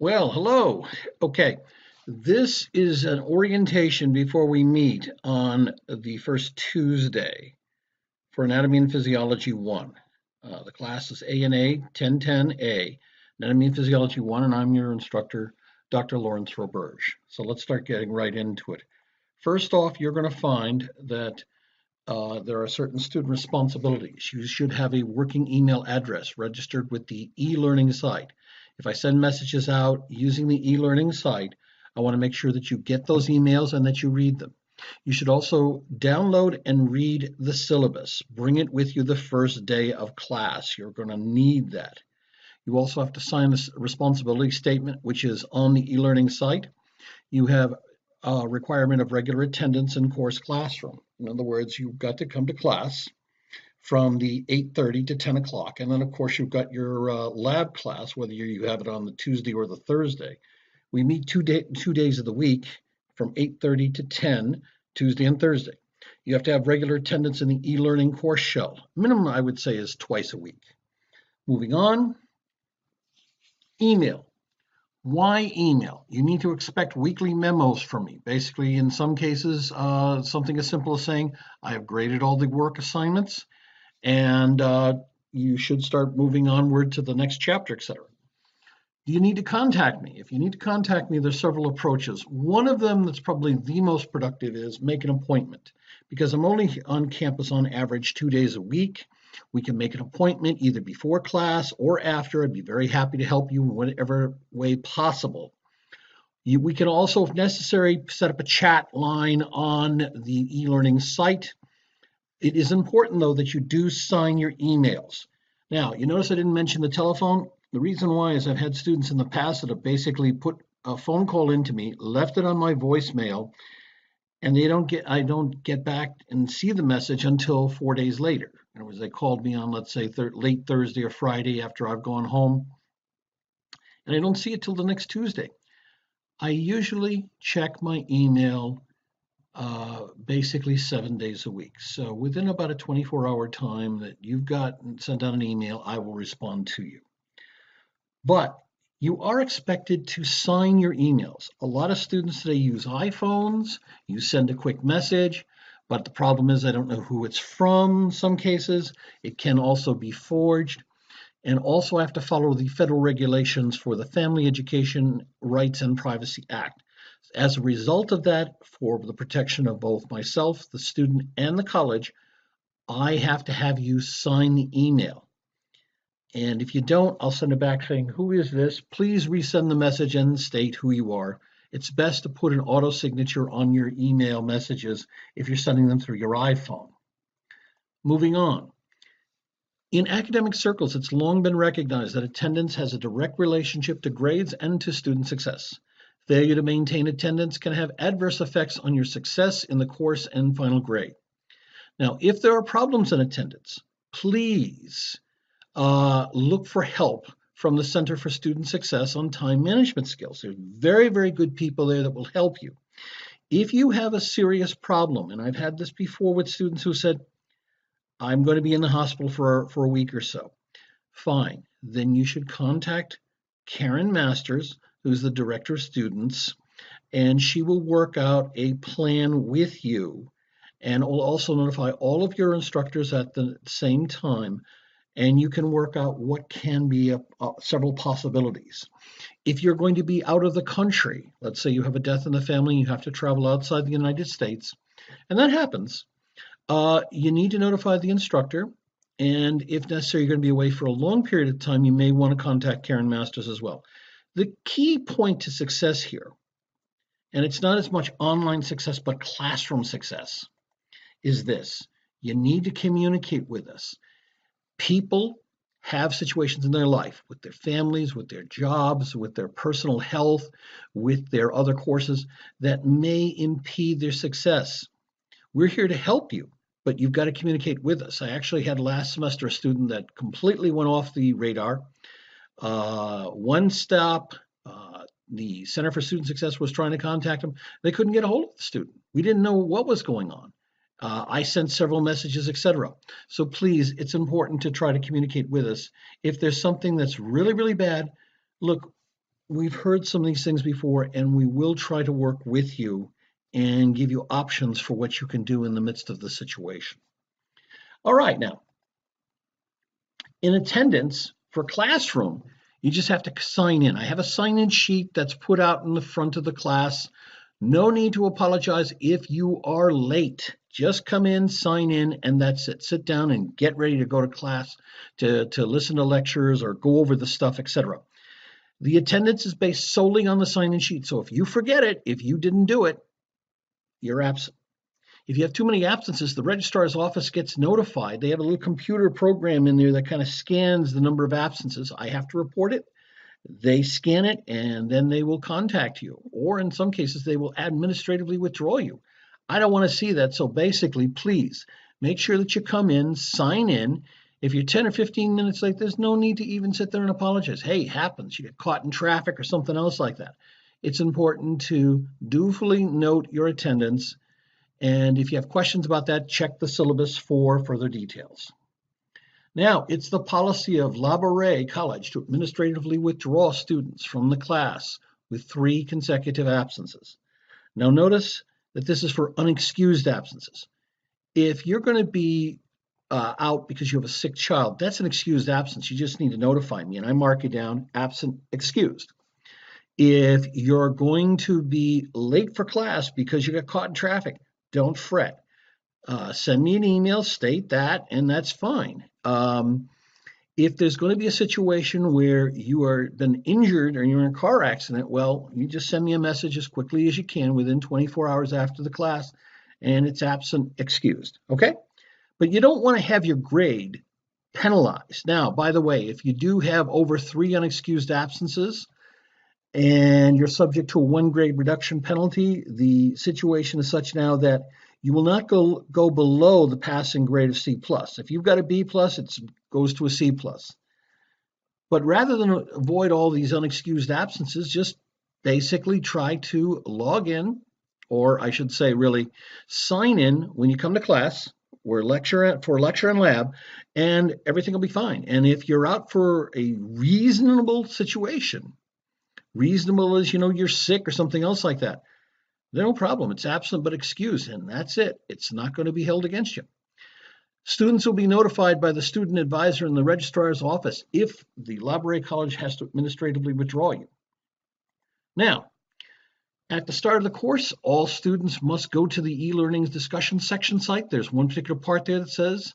Well, hello. Okay, this is an orientation before we meet on the first Tuesday for Anatomy and Physiology 1. The class is ANA 1010A, Anatomy and Physiology 1, and I'm your instructor, Dr. Lawrence Roberge. So let's start getting right into it. First off, you're going to find that there are certain student responsibilities. You should have a working email address registered with the e-learning site. If I send messages out using the e-learning site, I want to make sure that you get those emails and that you read them. You should also download and read the syllabus. Bring it with you the first day of class. You're going to need that. You also have to sign a responsibility statement, which is on the e-learning site. You have a requirement of regular attendance in course classroom. In other words, you've got to come to class from the 8:30 to 10 o'clock. And then, of course, you've got your lab class, whether you have it on the Tuesday or the Thursday. We meet 2 days of the week from 8:30 to 10, Tuesday and Thursday. You have to have regular attendance in the e-learning course shell. Minimum, I would say, is twice a week. Moving on, email. Why email? You need to expect weekly memos from me. Basically, in some cases, something as simple as saying, I have graded all the work assignments, and you should start moving onward to the next chapter, etc. Do you need to contact me? If you need to contact me, there's several approaches. One of them that's probably the most productive is make an appointment, because I'm only on campus on average 2 days a week. We can make an appointment either before class or after. I'd be very happy to help you in whatever way possible. We can also, if necessary, set up a chat line on the e-learning site. It is important, though, that you do sign your emails. Now, you notice I didn't mention the telephone. The reason why is I've had students in the past that have basically put a phone call into me, left it on my voicemail, and I don't get back and see the message until 4 days later. In other words, they called me on, let's say, late Thursday or Friday after I've gone home, and I don't see it till the next Tuesday. I usually check my email basically 7 days a week. So within about a 24-hour time that you've got sent out an email, I will respond to you. But you are expected to sign your emails. A lot of students today use iPhones. You send a quick message, but the problem is I don't know who it's from in some cases. It can also be forged. And also I have to follow the federal regulations for the Family Education Rights and Privacy Act. As a result of that, for the protection of both myself, the student, and the college, I have to have you sign the email. And if you don't, I'll send it back saying, who is this? Please resend the message and state who you are. It's best to put an auto signature on your email messages if you're sending them through your iPhone. Moving on. In academic circles, it's long been recognized that attendance has a direct relationship to grades and to student success. Failure to maintain attendance can have adverse effects on your success in the course and final grade. Now, if there are problems in attendance, please look for help from the Center for Student Success on time management skills. There's very, very good people there that will help you. If you have a serious problem, and I've had this before with students who said, I'm going to be in the hospital for a week or so, fine. Then you should contact Karen Masters, who's the director of students, and she will work out a plan with you and will also notify all of your instructors at the same time, and you can work out what can be several possibilities. If you're going to be out of the country, let's say you have a death in the family, you have to travel outside the United States, and that happens, you need to notify the instructor, and if necessary, you're going to be away for a long period of time, you may want to contact Karen Masters as well. The key point to success here, and it's not as much online success, but classroom success, is this. You need to communicate with us. People have situations in their life with their families, with their jobs, with their personal health, with their other courses that may impede their success. We're here to help you, but you've got to communicate with us. I actually had last semester a student that completely went off the radar. One stop, the Center for Student Success was trying to contact him. They couldn't get a hold of the student. We didn't know what was going on. I sent several messages, etc. So please, it's important to try to communicate with us. If there's something that's really, really bad, look, we've heard some of these things before, and we will try to work with you and give you options for what you can do in the midst of the situation. All right, now, in attendance for classroom, you just have to sign in. I have a sign-in sheet that's put out in the front of the class. No need to apologize if you are late. Just come in, sign in, and that's it. Sit down and get ready to go to class to listen to lectures or go over the stuff, etc. The attendance is based solely on the sign-in sheet. So if you forget it, if you didn't do it, you're absent. If you have too many absences, the registrar's office gets notified. They have a little computer program in there that kind of scans the number of absences. I have to report it. They scan it, and then they will contact you. Or in some cases, they will administratively withdraw you. I don't want to see that. So basically, please make sure that you come in, sign in. If you're 10 or 15 minutes late, there's no need to even sit there and apologize. Hey, it happens. You get caught in traffic or something else like that. It's important to dutifully note your attendance. And if you have questions about that, check the syllabus for further details. Now, it's the policy of La Brea College to administratively withdraw students from the class with 3 consecutive absences. Now, notice that this is for unexcused absences. If you're going to be out because you have a sick child, that's an excused absence. You just need to notify me, and I mark it down, absent, excused. If you're going to be late for class because you got caught in traffic, don't fret. Send me an email, state that, and that's fine. If there's going to be a situation where you are been injured or you're in a car accident, well, you just send me a message as quickly as you can within 24 hours after the class, and it's absent, excused, okay? But you don't want to have your grade penalized. Now, by the way, if you do have over 3 unexcused absences and you're subject to a 1 grade reduction penalty, the situation is such now that you will not go below the passing grade of C+. If you've got a B+, it goes to a C+. But rather than avoid all these unexcused absences, just basically try to log in, or I should say really sign in when you come to class. We're lecture and lab, and everything will be fine. And if you're out for a reasonable situation, reasonable as, you're sick or something else like that, no problem. It's absent but excused, and that's it. It's not going to be held against you. Students will be notified by the student advisor in the registrar's office if the La Brea College has to administratively withdraw you. Now, at the start of the course, all students must go to the e-learning discussion section site. There's one particular part there that says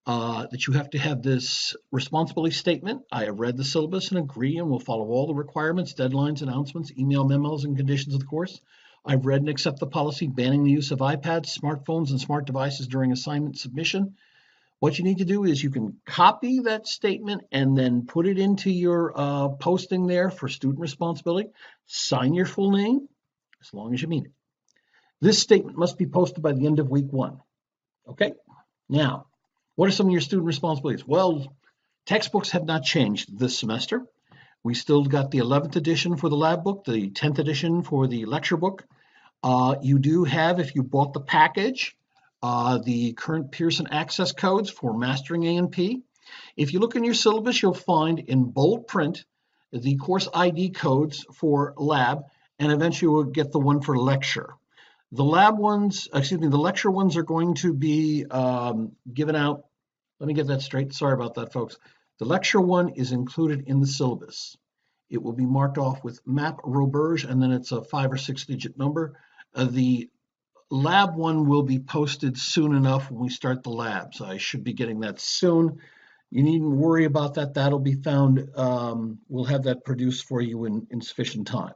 that you have to have this responsibility statement. I have read the syllabus and agree and will follow all the requirements, deadlines, announcements, email memos, and conditions of the course. I've read and accept the policy banning the use of iPads, smartphones, and smart devices during assignment submission. What you need to do is you can copy that statement and then put it into your posting there for student responsibility. Sign your full name, as long as you mean it. This statement must be posted by the end of week 1. Okay? Now, what are some of your student responsibilities? Well, textbooks have not changed this semester. We still got the 11th edition for the lab book, the 10th edition for the lecture book. You do have, if you bought the package, the current Pearson access codes for mastering A&P. If you look in your syllabus, you'll find in bold print the course ID codes for lab, and eventually we'll get the one for lecture. The lecture ones are going to be given out. Let me get that straight. Sorry about that, folks. The lecture one is included in the syllabus. It will be marked off with MAP Roberge, and then it's a 5 or 6 digit number. The lab one will be posted soon enough when we start the lab, so I should be getting that soon. You needn't worry about that. That'll be found. We'll have that produced for you in sufficient time.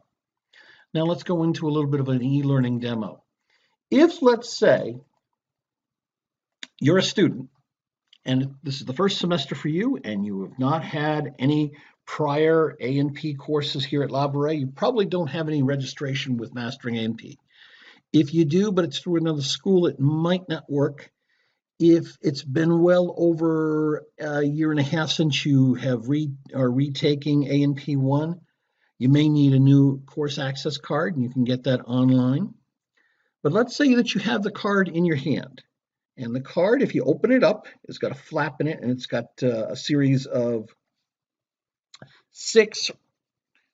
Now let's go into a little bit of an e-learning demo. If, let's say, you're a student, and this is the first semester for you, and you have not had any prior A&P courses here at La Brea, you probably don't have any registration with Mastering A&P. If you do, but it's through another school, it might not work. If it's been well over a year and a half since you have retaking A&P 1, you may need a new course access card, and you can get that online. But let's say that you have the card in your hand. And the card, if you open it up, it's got a flap in it, and it's got a series of 6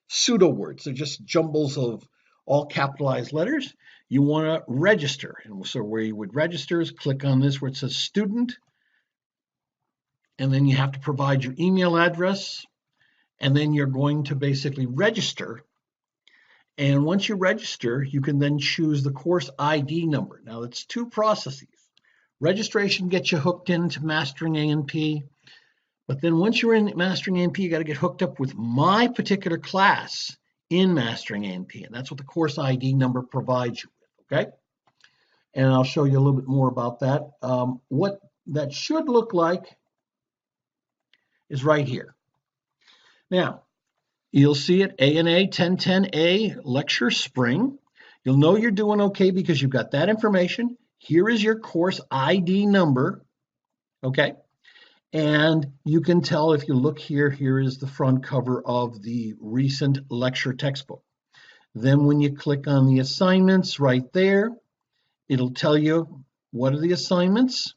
pseudo words. They're just jumbles of all capitalized letters. You want to register. And so where you would register is click on this where it says student, and then you have to provide your email address, and then you're going to basically register. And once you register, you can then choose the course ID number. Now, it's two processes. Registration gets you hooked into Mastering A&P, but then once you're in Mastering A&P, you got to get hooked up with my particular class in Mastering A&P, and that's what the course ID number provides you with, okay? And I'll show you a little bit more about that. What that should look like is right here. Now, you'll see it, ANA 1010A Lecture Spring. You'll know you're doing okay because you've got that information. Here is your course ID number, okay? And you can tell if you look here, here is the front cover of the recent lecture textbook. Then when you click on the assignments right there, it'll tell you what are the assignments.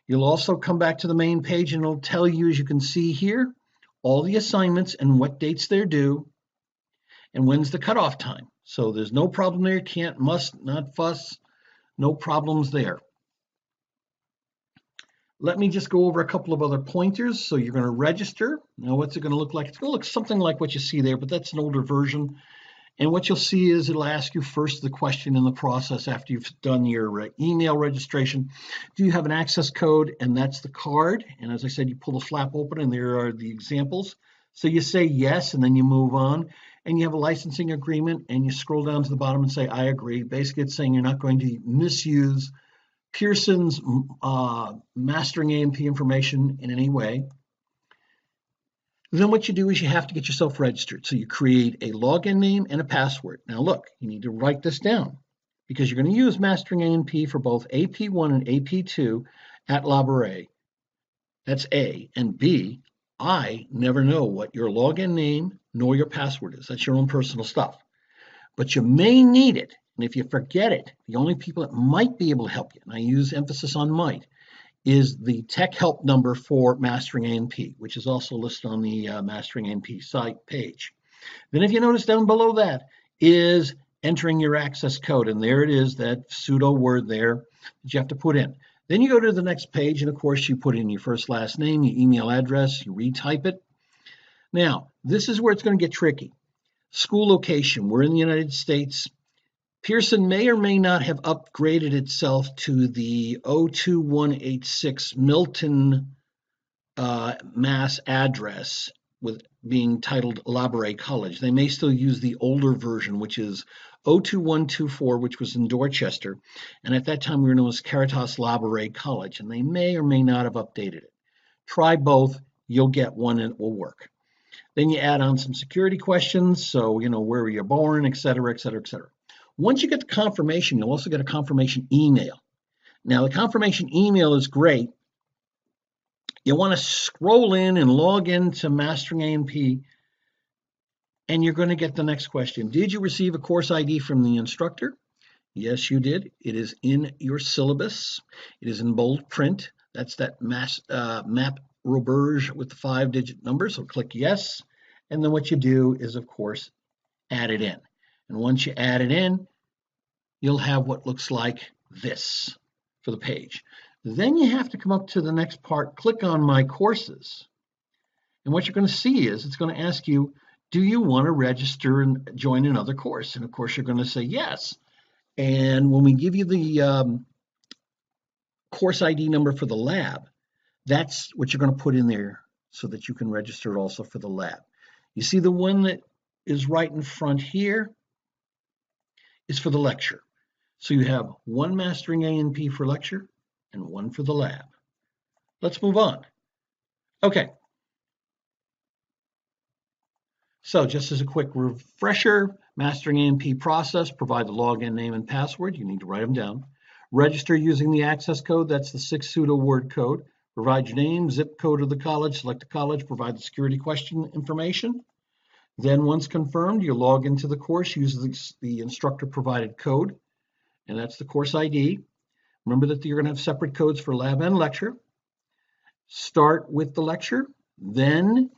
You'll also come back to the main page and it'll tell you, as you can see here, all the assignments and what dates they're due and when's the cutoff time. So there's no problem there. Can't, must, not fuss, no problems there. Let me just go over a couple of other pointers. So you're going to register. Now, what's it going to look like? It's going to look something like what you see there, but that's an older version. And what you'll see is it'll ask you first the question in the process after you've done your email registration. Do you have an access code? And that's the card. And as I said, you pull the flap open and there are the examples. So you say yes, and then you move on. And you have a licensing agreement, and you scroll down to the bottom and say, I agree. Basically, it's saying you're not going to misuse Pearson's Mastering A&P information in any way. Then what you do is you have to get yourself registered. So you create a login name and a password. Now look, you need to write this down because you're going to use Mastering A&P for both AP1 and AP2 at Labouré. That's A. And B, I never know what your login name nor your password is. That's your own personal stuff. But you may need it. And if you forget it, the only people that might be able to help you, and I use emphasis on might, is the tech help number for Mastering A&P, which is also listed on the Mastering A&P site page. Then if you notice down below that is entering your access code, and there it is, that pseudo word there that you have to put in. Then you go to the next page, and of course you put in your first, last name, your email address, you retype it. Now, this is where it's going to get tricky. School location, we're in the United States. Pearson may or may not have upgraded itself to the 02186 Milton, Mass address with being titled Labouré College. They may still use the older version, which is 02124, which was in Dorchester. And at that time, we were known as Caritas Labouré College, and they may or may not have updated it. Try both. You'll get one and it will work. Then you add on some security questions. So, you know, where were you born, et cetera, et cetera, et cetera. Once you get the confirmation, you'll also get a confirmation email. Now, the confirmation email is great. You want to scroll in and log into Mastering A&P, and you're going to get the next question. Did you receive a course ID from the instructor? Yes, you did. It is in your syllabus. It is in bold print. That's that map Roberge with the 5-digit number. So click yes. And then what you do is, of course, add it in. And once you add it in, you'll have what looks like this for the page. Then you have to come up to the next part, click on My Courses. And what you're going to see is it's going to ask you, do you want to register and join another course? And of course, you're going to say yes. And when we give you the course ID number for the lab, that's what you're going to put in there so that you can register also for the lab. You see the one that is right in front here is for the lecture. So you have one Mastering A&P for lecture and one for the lab. Let's move on. Okay. So just as a quick refresher, Mastering A&P process, provide the login name and password. You need to write them down. Register using the access code. That's the 6 pseudo word code. Provide your name, zip code of the college, select the college, provide the security question information. Then once confirmed, you log into the course, use the instructor provided code, and that's the course ID. Remember that you're going to have separate codes for lab and lecture. Start with the lecture, then